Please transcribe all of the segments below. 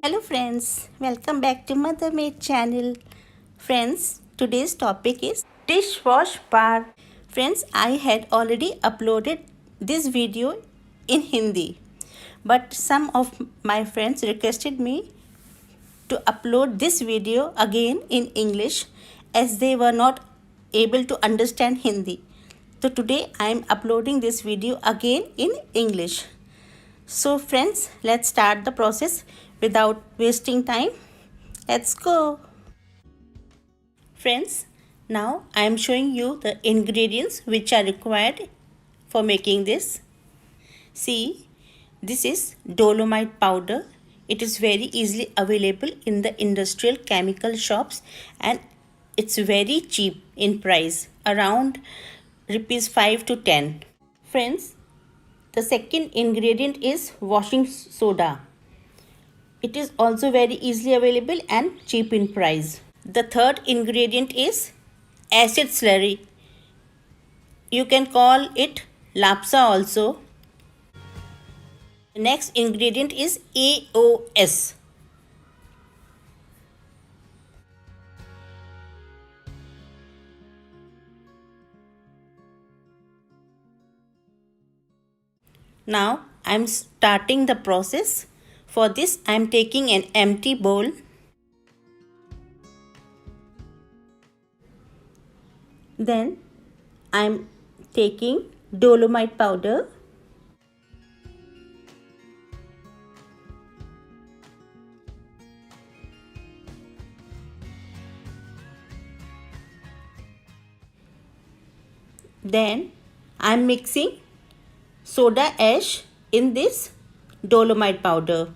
Hello friends, welcome back to Mothermade channel. Friends, today's topic is dishwash bar. Friends, I had already uploaded this video in Hindi, but some of my friends requested me to upload this video again in English as they were not able to understand Hindi. So today I am uploading this video again in English. So friends, let's start the process without wasting time. Let's go. Friends, now I am showing you the ingredients which are required for making this. See, this is dolomite powder. It is very easily available in the industrial chemical shops and it's very cheap in price, around rupees 5 to 10. Friends, the second ingredient is washing soda. It is also very easily available and cheap in price. The third ingredient is acid slurry. You can call it lapsa also. The next ingredient is AOS. Now I am starting the process. For this I am taking an empty bowl. Then I am taking dolomite powder. Then I am mixing soda ash in this dolomite powder.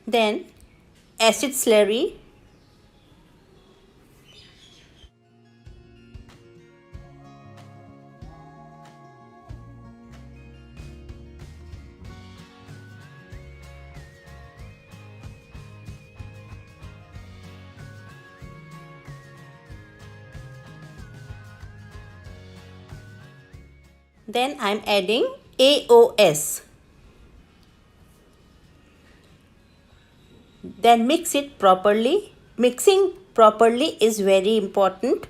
Then acid slurry. Then I am adding AOS. Then mix it properly. Mixing properly is very important.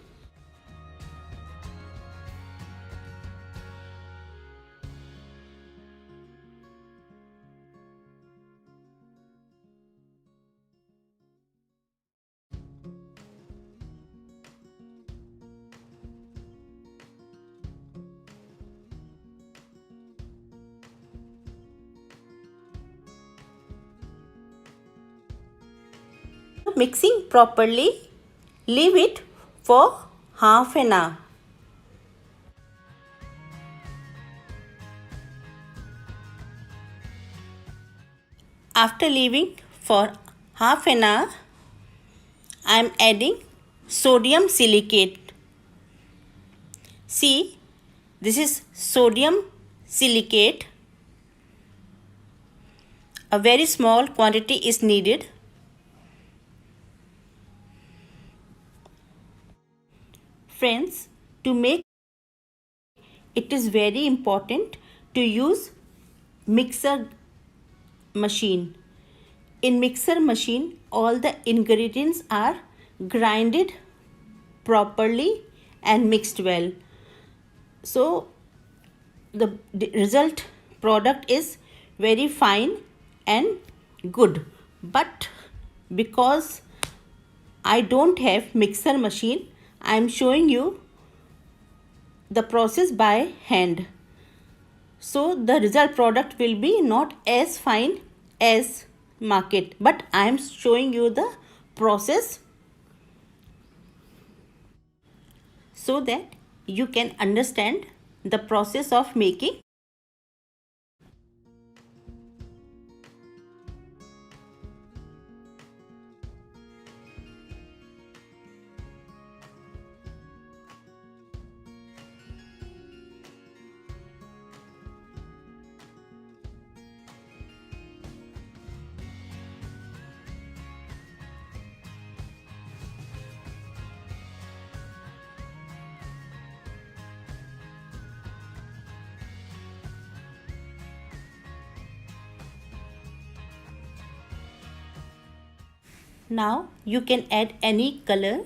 Mixing properly, leave it for half an hour. After leaving for half an hour, I am adding sodium silicate. See, this is sodium silicate. A very small quantity is needed. Friends, to make it is very important to use mixer machine. In mixer machine, all the ingredients are grinded properly and mixed well. So the result product is very fine and good. But because I don't have mixer machine, I am showing you the process by hand. So the result product will be not as fine as market, but I am showing you the process so that you can understand the process of making. Now you can add any color.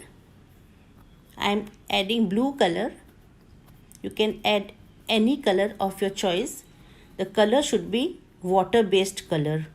I am adding blue color. You can add any color of your choice. The color should be water based color.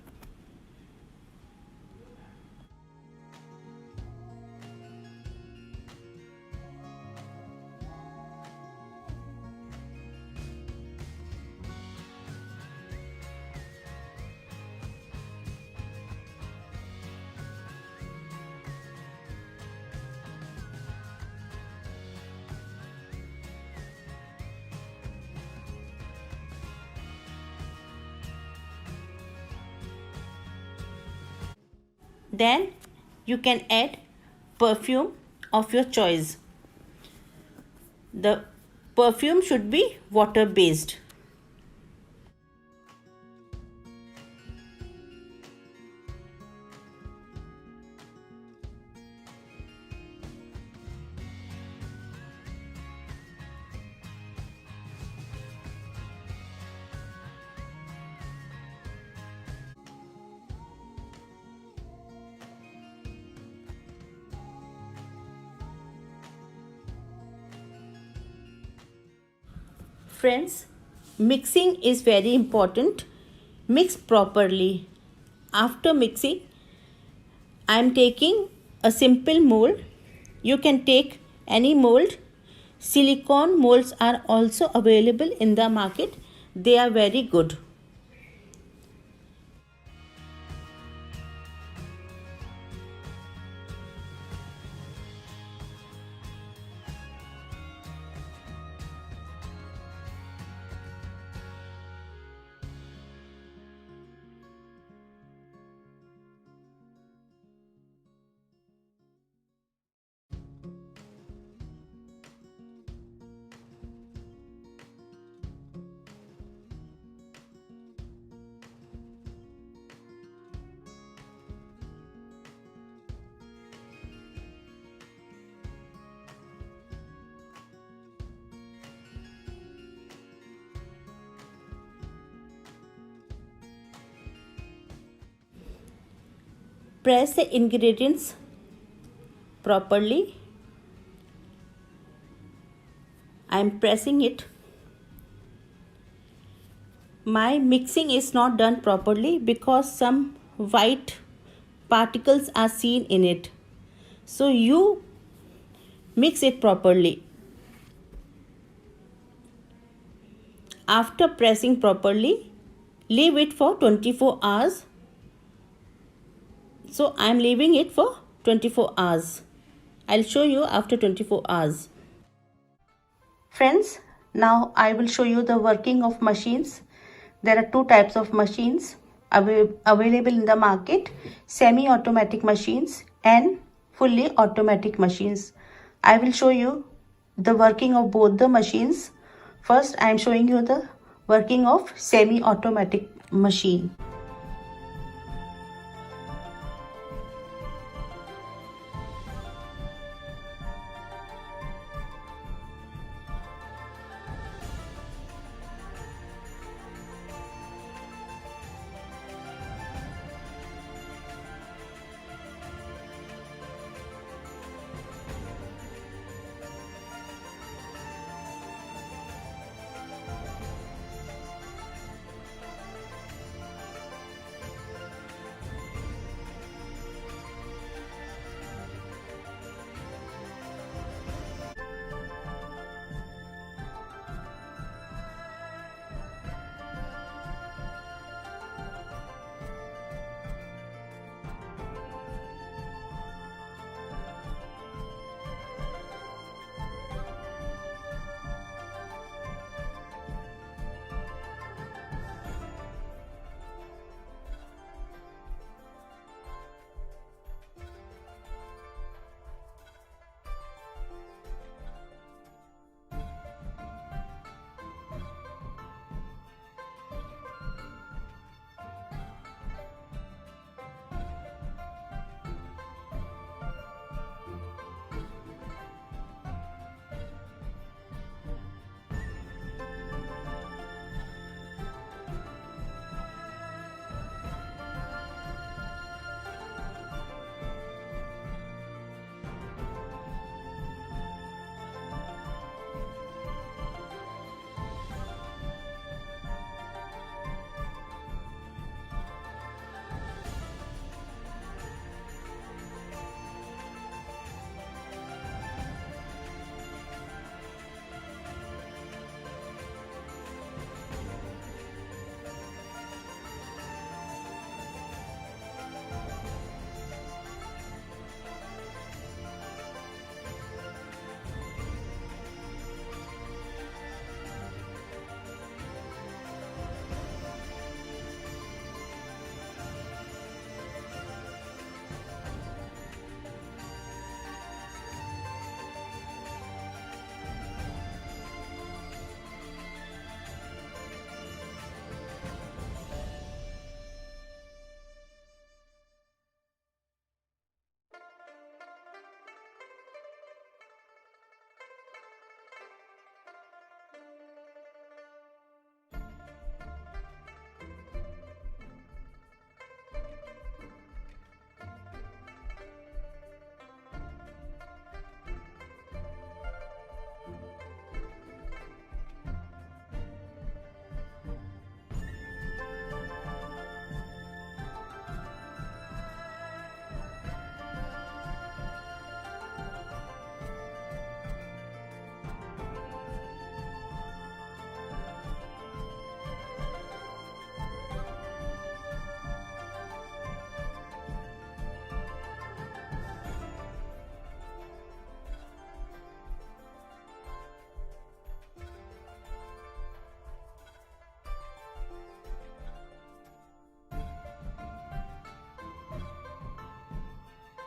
Then you can add perfume of your choice. The perfume should be water based. Friends, mixing is very important. Mix properly. After mixing, I am taking a simple mold. You can take any mold. Silicone molds are also available in the market. They are very good. Press the ingredients properly. I am pressing it. My mixing is not done properly because some white particles are seen in it. So you mix it properly. After pressing properly, leave it for 24 hours. So I am leaving it for 24 hours. I'll show you after 24 hours. Friends, now I will show you the working of machines. There are two types of machines available in the market: semi-automatic machines and fully automatic machines. I will show you the working of both the machines. First, I am showing you the working of semi-automatic machine.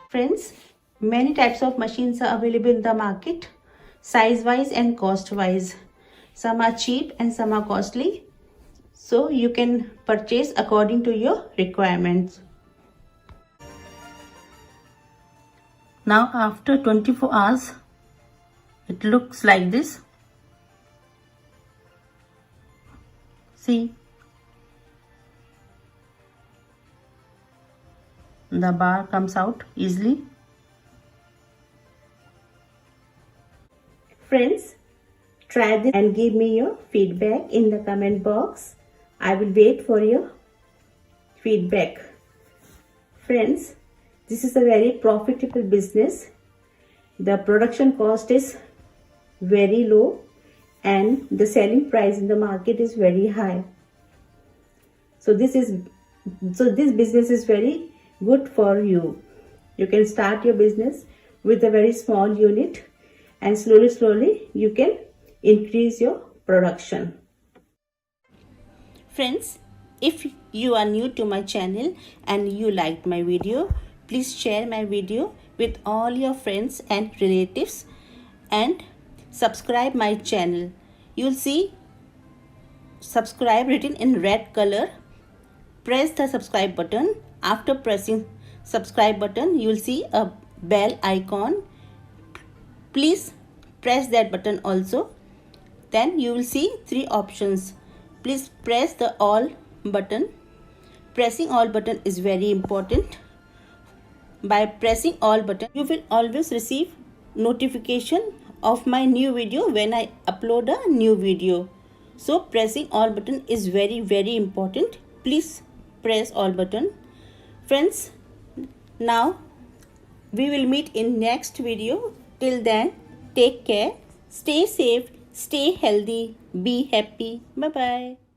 Friends, many types of machines are available in the market, size wise and cost wise. Some are cheap and some are costly, so you can purchase according to your requirements. Now after 24 hours, it looks like this. See, the bar comes out easily. Friends, try this and give me your feedback in the comment box. I will wait for your feedback. Friends, this is a very profitable business. The production cost is very low and the selling price in the market is very high. So this business is very good for you. You can start your business with a very small unit and slowly you can increase your production. Friends, if you are new to my channel and you liked my video, please share my video with all your friends and relatives and subscribe my channel. You'll see subscribe written in red color. Press the subscribe button. After pressing subscribe button, you'll see a bell icon. Please press that button also. Then you will see 3 options. Please press the all button. Pressing all button is very important. By pressing all button, you will always receive notification of my new video when I upload a new video. So pressing all button is very important. Please press all button. Friends, now we will meet in next video. Till then, take care, stay safe, stay healthy, be happy. Bye bye.